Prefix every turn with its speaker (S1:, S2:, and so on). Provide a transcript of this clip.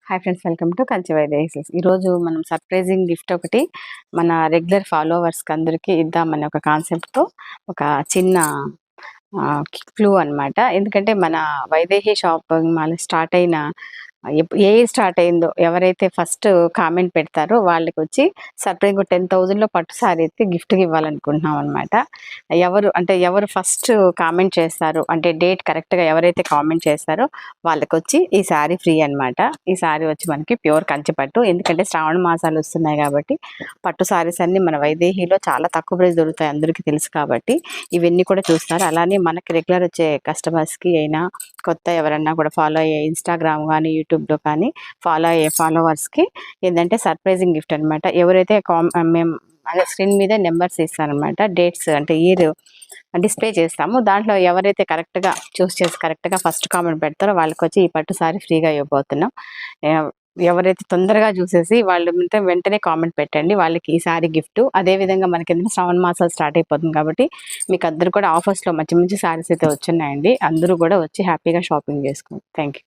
S1: Hi friends, welcome to Kanchi Vaidehi's. ఈరోజు మనం surprising gift ఒకటి మన రెగ్యులర్ ఫాలోవర్స్కి అందరికీ ఇద్దామనే ఒక కాన్సెప్ట్తో ఒక చిన్న క్లూ అన్నమాట. ఎందుకంటే మన వైదేహి షాపింగ్ మాల్ స్టార్ట్ అయిన ఏ స్టార్ట్ అయిందో ఎవరైతే ఫస్ట్ కామెంట్ పెడతారో వాళ్ళకి వచ్చి సర్ప్రైజ్ 10,000లో పట్టు సారీ అయితే గిఫ్ట్గా ఇవ్వాలనుకుంటున్నాం అనమాట. ఎవరు ఫస్ట్ కామెంట్ చేస్తారో, అంటే డేట్ కరెక్ట్గా ఎవరైతే కామెంట్ చేస్తారో వాళ్ళకి వచ్చి ఈ శారీ ఫ్రీ అనమాట. ఈ శారీ వచ్చి మనకి ప్యూర్ కంచి పట్టు. ఎందుకంటే శ్రావణ మాసాలు వస్తున్నాయి కాబట్టి పట్టు సారీస్ అన్ని మన వైదేహిలో చాలా తక్కువ ప్రైస్ దొరుకుతాయి, అందరికీ తెలుసు కాబట్టి ఇవన్నీ కూడా చూస్తారు. అలానే మనకి రెగ్యులర్ వచ్చే కస్టమర్స్కి అయినా, కొత్త ఎవరన్నా కూడా ఫాలో అయ్యే ఇన్స్టాగ్రామ్ కానీ యూట్యూబ్లో కానీ ఫాలో అయ్యే ఫాలోవర్స్కి ఏంటంటే సర్ప్రైజింగ్ గిఫ్ట్ అనమాట. ఎవరైతే మేము అదే స్క్రీన్ మీద నెంబర్స్ ఇస్తారనమాట, డేట్స్ అంటే ఇయర్ డిస్ప్లే చేస్తాము. దాంట్లో ఎవరైతే కరెక్ట్గా చూస్ చేసి కరెక్ట్గా ఫస్ట్ కామెంట్ పెడతారో వాళ్ళకి వచ్చి ఈ పట్టు సారీ ఫ్రీగా ఇవ్వబోతున్నాం. ఎవరైతే తొందరగా చూసేసి వాళ్ళు వెంటనే కామెంట్ పెట్టండి, వాళ్ళకి ఈ సారీ గిఫ్ట్. అదేవిధంగా మనకి ఎందుకంటే శ్రావణ మాసాలు స్టార్ట్ అయిపోతుంది కాబట్టి మీకు అందరూ కూడా ఆఫర్స్లో మంచి మంచి సారీస్ అయితే వచ్చున్నాయండి. అందరూ కూడా వచ్చి హ్యాపీగా షాపింగ్ చేసుకోండి. Thank you.